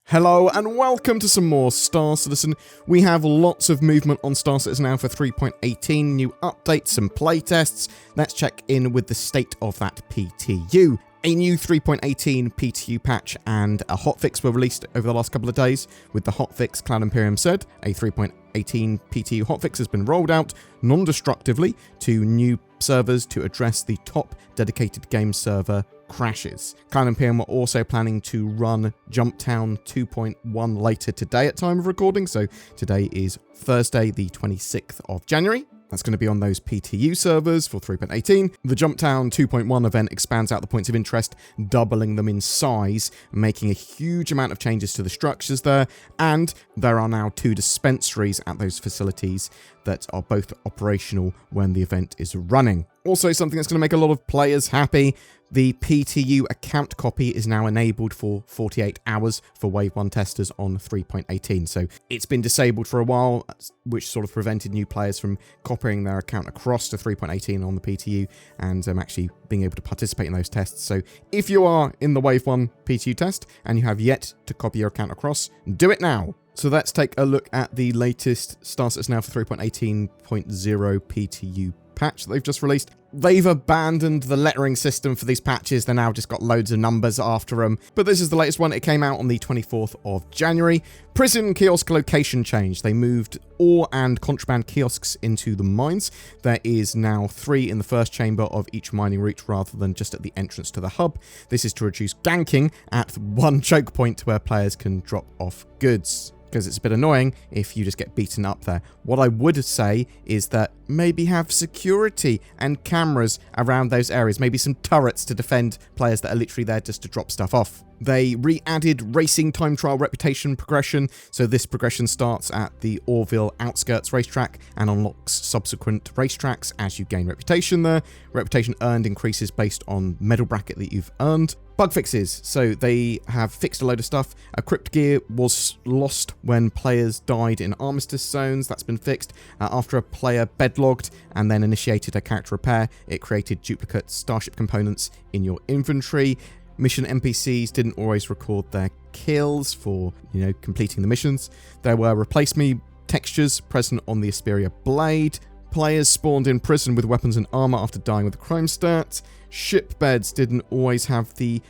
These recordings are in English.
Hello and welcome to some more Star Citizen. We have lots of movement on Star Citizen now for 3.18, new updates and playtests. Let's check in with the state of that PTU. A new 3.18 PTU patch and a hotfix were released over the last couple of days. With the hotfix, Cloud Imperium said a 3.18 PTU hotfix has been rolled out non-destructively to new servers to address the top dedicated game server crashes. Cloud Imperium were also planning to run Jumptown 2.1 later today at time of recording, so today is Thursday the 26th of January. That's going to be on those PTU servers for 3.18. The Jumptown 2.1 event expands out the points of interest, doubling them in size, making a huge amount of changes to the structures there, and there are now 2 dispensaries at those facilities that are both operational when the event is running. Also, something that's going to make a lot of players happy, the PTU account copy is now enabled for 48 hours for Wave 1 testers on 3.18. So it's been disabled for a while, which sort of prevented new players from copying their account across to 3.18 on the PTU and actually being able to participate in those tests. So if you are in the Wave 1 PTU test and you have yet to copy your account across, do it now. So let's take a look at the latest Star Citizen now for 3.18.0 PTU patch that they've just released. They've abandoned the lettering system for these patches. They're now just got loads of numbers after them. But this is the latest one. It came out on the 24th of January. Prison kiosk location change. They moved ore and contraband kiosks into the mines. There is now 3 in the first chamber of each mining route rather than just at the entrance to the hub. This is to reduce ganking at one choke point where players can drop off goods, because it's a bit annoying if you just get beaten up there. What I would say is that maybe have security and cameras around those areas, maybe some turrets to defend players that are literally there just to drop stuff off. They re-added racing time trial reputation progression, so this progression starts at the Orville outskirts racetrack and unlocks subsequent racetracks as you gain reputation there. Reputation earned increases based on medal bracket that you've earned. Bug fixes, so they have fixed a load of stuff. Crypt gear was lost when players died in armistice zones. That's been fixed. After a player bedlogged and then initiated a character repair, it created duplicate starship components in your inventory. Mission NPCs didn't always record their kills for, completing the missions. There were replace me textures present on the Asperia blade. Players spawned in prison with weapons and armor after dying with a crime stat. Ship beds didn't always have the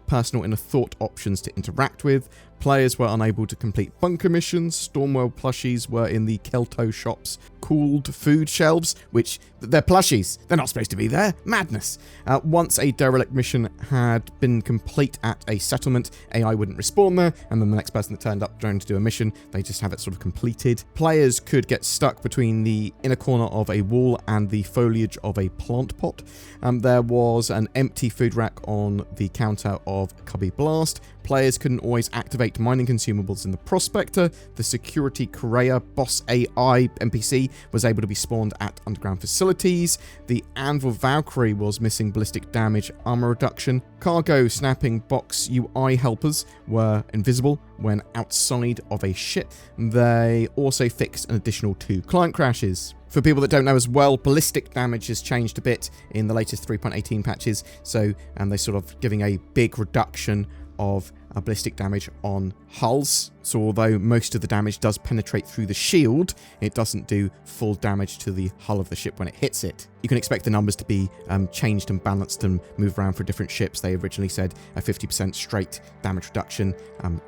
personal inner thought options to interact with. Players were unable to complete bunker missions. Stormworld plushies were in the Kelto shops. Cooled food shelves, which they're plushies. They're not supposed to be there. Madness. Once a derelict mission had been complete at a settlement, AI wouldn't respawn there, and then the next person that turned up trying to do a mission, they just have it sort of completed. Players could get stuck between the inner corner of a wall and the foliage of a plant pot. There was an empty food rack on the counter of Cubby Blast. Players couldn't always activate mining consumables in the Prospector. The Security Correa Boss AI NPC was able to be spawned at underground facilities. The Anvil Valkyrie was missing ballistic damage armor reduction. Cargo snapping box UI helpers were invisible when outside of a ship. They also fixed an additional 2 client crashes. For people that don't know as well, ballistic damage has changed a bit in the latest 3.18 patches, so they're sort of giving a big reduction of ballistic damage on hulls. So although most of the damage does penetrate through the shield, it doesn't do full damage to the hull of the ship when it hits it. You can expect the numbers to be changed and balanced and move around for different ships. They originally said a 50% straight damage reduction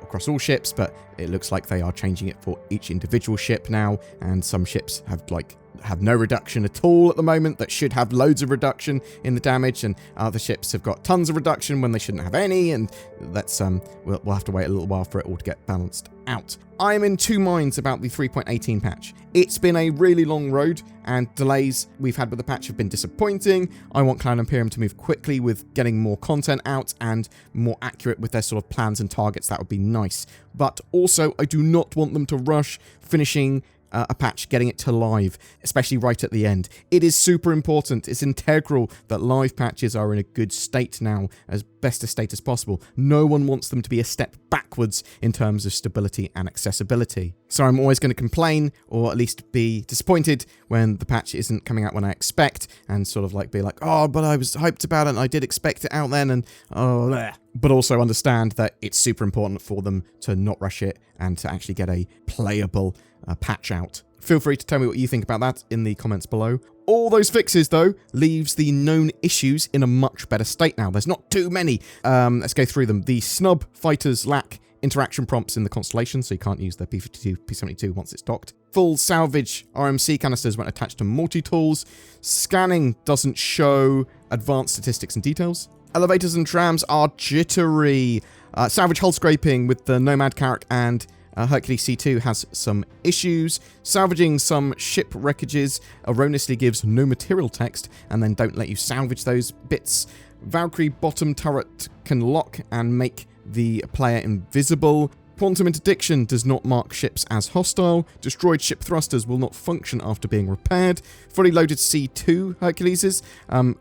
across all ships, but it looks like they are changing it for each individual ship now, and some ships have no reduction at all at the moment that should have loads of reduction in the damage, and other ships have got tons of reduction when they shouldn't have any, and that's we'll have to wait a little while for it all to get balanced out. I'm in 2 minds about the 3.18 patch. It's been a really long road, and delays we've had with the patch have been disappointing. I want Cloud Imperium to move quickly with getting more content out and more accurate with their sort of plans and targets. That would be nice. But also, I do not want them to rush finishing a patch, getting it to live, especially right at the end. It is super important. It's integral that live patches are in a good state now, as best a state as possible. No one wants them to be a step backwards in terms of stability and accessibility. So I'm always going to complain, or at least be disappointed when the patch isn't coming out when I expect, and sort of be like, oh, but I was hyped about it and I did expect it out then, and oh, bleh. but also understand that it's super important for them to not rush it and to actually get a playable patch out. Feel free to tell me what you think about that in the comments below. All those fixes, though, leaves the known issues in a much better state now. There's not too many. Let's go through them. The snub fighters lack interaction prompts in the Constellation, so you can't use the P-52, P-72 once it's docked. Full salvage RMC canisters won't attach to multi-tools. Scanning doesn't show advanced statistics and details. Elevators and trams are jittery. Salvage hull scraping with the Nomad Carrack and Hercules C2 has some issues. Salvaging some ship wreckages erroneously gives no material text and then don't let you salvage those bits. Valkyrie bottom turret can lock and make the player invisible. Quantum interdiction does not mark ships as hostile. Destroyed ship thrusters will not function after being repaired. Fully loaded C2 Herculeses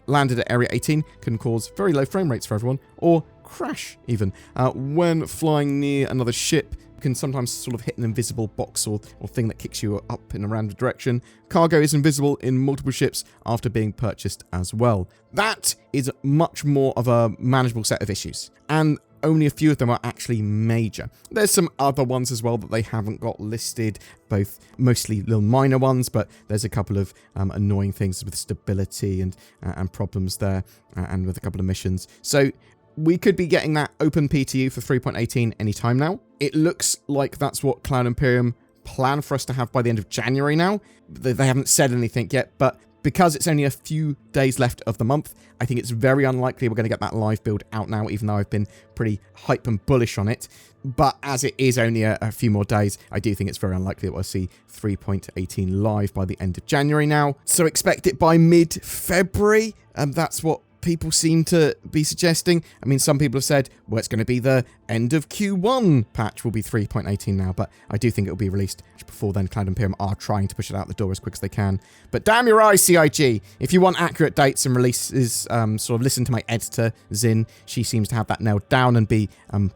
landed at Area 18 can cause very low frame rates for everyone, or crash even. When flying near another ship, can sometimes sort of hit an invisible box or thing that kicks you up in a random direction. Cargo is invisible in multiple ships after being purchased as well. That is much more of a manageable set of issues, and only a few of them are actually major. There's some other ones as well that they haven't got listed, both mostly little minor ones, but there's a couple of annoying things with stability and problems there, and with a couple of missions. So we could be getting that open PTU for 3.18 anytime now. It looks like that's what Cloud Imperium plan for us to have by the end of January now. They haven't said anything yet, but because it's only a few days left of the month, I think it's very unlikely we're going to get that live build out now, even though I've been pretty hype and bullish on it. But as it is only a few more days, I do think it's very unlikely that we'll see 3.18 live by the end of January now. So expect it by mid-February, and that's what people seem to be suggesting. I mean, some people have said, well, it's going to be the end of Q1 patch will be 3.18 now, but I do think it will be released before then. Cloud Imperium are trying to push it out the door as quick as they can. But damn your eyes, CIG. If you want accurate dates and releases, sort of listen to my editor, Zin. She seems to have that nailed down and be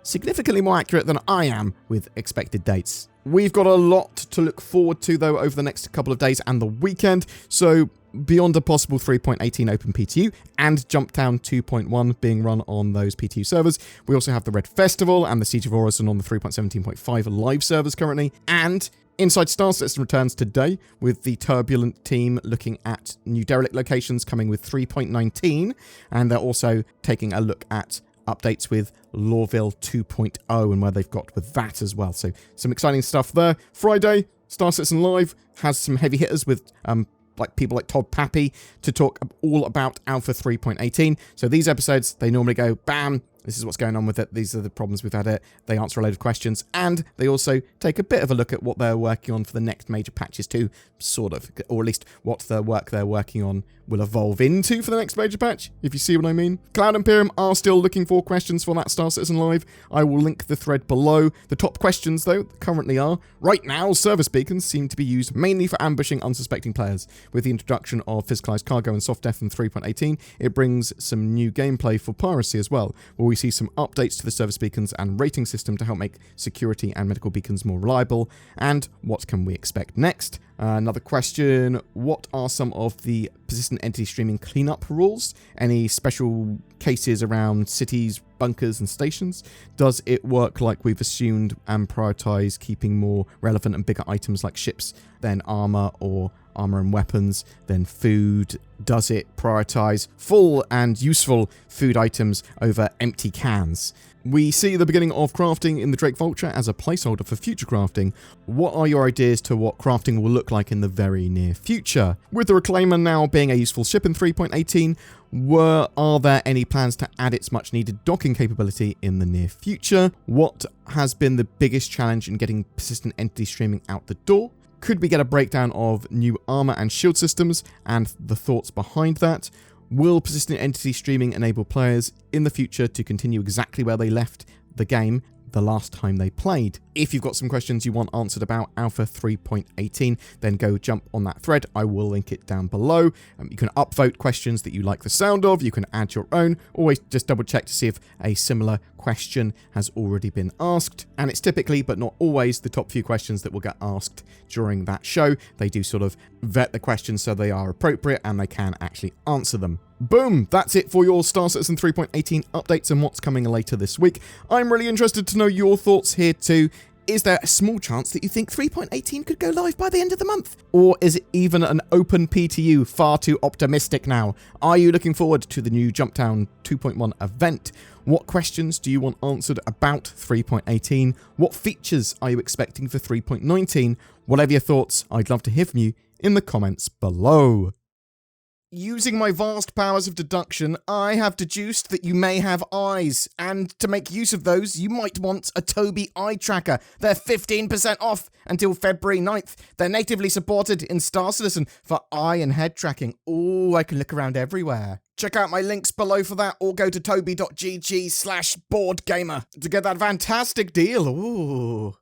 significantly more accurate than I am with expected dates. We've got a lot to look forward to, though, over the next couple of days and the weekend. So beyond a possible 3.18 open PTU and Jumptown 2.1 being run on those PTU servers, we also have the Red Festival and the Siege of Orison on the 3.17.5 live servers currently. And Inside Star Citizen returns today with the Turbulent team looking at new derelict locations coming with 3.19. And they're also taking a look at updates with Lorville 2.0 and where they've got with that as well. So some exciting stuff there. Friday, Star Citizen Live has some heavy hitters with like people like Todd Pappy to talk all about Alpha 3.18. So these episodes, they normally go, bam, this is what's going on with it. These are the problems we've had it. They answer a load of questions. And they also take a bit of a look at what they're working on for the next major patches too, sort of. Or at least what the work they're working on will evolve into for the next major patch, if you see what I mean. Cloud Imperium are still looking for questions for that Star Citizen Live. I will link the thread below. The top questions, though, currently are, right now, service beacons seem to be used mainly for ambushing unsuspecting players. With the introduction of physicalized cargo and soft death in 3.18, it brings some new gameplay for piracy as well, where we see some updates to the service beacons and rating system to help make security and medical beacons more reliable. And what can we expect next? Another question, what are some of the persistent entity streaming cleanup rules? Any special cases around cities, bunkers and stations? Does it work like we've assumed and prioritize keeping more relevant and bigger items like ships, then armor or armor and weapons, then food? Does it prioritize full and useful food items over empty cans? We see the beginning of crafting in the Drake Vulture as a placeholder for future crafting. What are your ideas to what crafting will look like in the very near future? With the Reclaimer now being a useful ship in 3.18, are there any plans to add its much needed docking capability in the near future? What has been the biggest challenge in getting persistent entity streaming out the door? Could we get a breakdown of new armor and shield systems and the thoughts behind that? Will persistent entity streaming enable players in the future to continue exactly where they left the game the last time they played? If you've got some questions you want answered about Alpha 3.18, then go jump on that thread. I will link it down below. You can upvote questions that you like the sound of. You can add your own. Always just double check to see if a similar question has already been asked. And it's typically, but not always, the top few questions that will get asked during that show. They do sort of vet the questions so they are appropriate and they can actually answer them. Boom! That's it for your Star Citizen 3.18 updates and what's coming later this week. I'm really interested to know your thoughts here too. Is there a small chance that you think 3.18 could go live by the end of the month? Or is it even an open PTU far too optimistic now? Are you looking forward to the new Jumptown 2.1 event? What questions do you want answered about 3.18? What features are you expecting for 3.19? Whatever your thoughts, I'd love to hear from you in the comments below. Using my vast powers of deduction, I have deduced that you may have eyes, and to make use of those, you might want a Tobii eye tracker. They're 15% off until February 9th. They're natively supported in Star Citizen for eye and head tracking. Ooh, I can look around everywhere. Check out my links below for that, or go to tobii.gg/BoredGamer to get that fantastic deal. Ooh.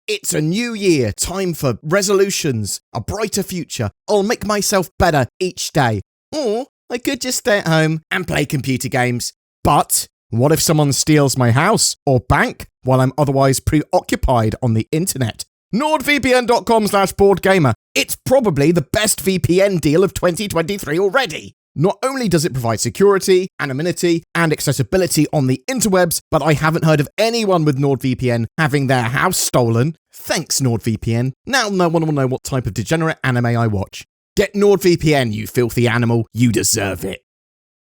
It's a new year, time for resolutions, a brighter future. I'll make myself better each day. Or I could just stay at home and play computer games. But what if someone steals my house or bank while I'm otherwise preoccupied on the internet? NordVPN.com/BoredGamer. It's probably the best VPN deal of 2023 already. Not only does it provide security, anonymity, and accessibility on the interwebs, but I haven't heard of anyone with NordVPN having their house stolen. Thanks, NordVPN. Now no one will know what type of degenerate anime I watch. Get NordVPN, you filthy animal. You deserve it.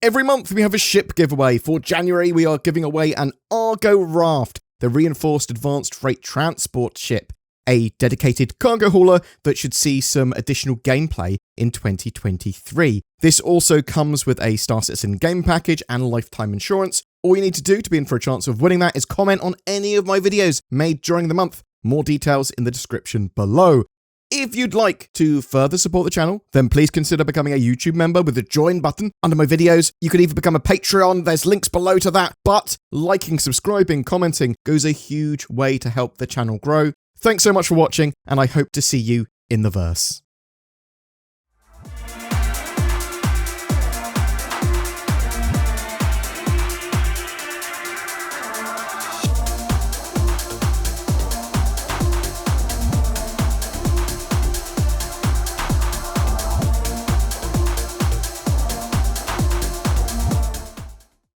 Every month we have a ship giveaway. For January, we are giving away an Argo Raft, the reinforced advanced freight transport ship. A dedicated cargo hauler that should see some additional gameplay in 2023. This also comes with a Star Citizen game package and lifetime insurance. All you need to do to be in for a chance of winning that is comment on any of my videos made during the month. More details in the description below. If you'd like to further support the channel, then please consider becoming a YouTube member with the join button under my videos. You could even become a Patreon, there's links below to that. But liking, subscribing, commenting goes a huge way to help the channel grow. Thanks so much for watching, and I hope to see you in the verse.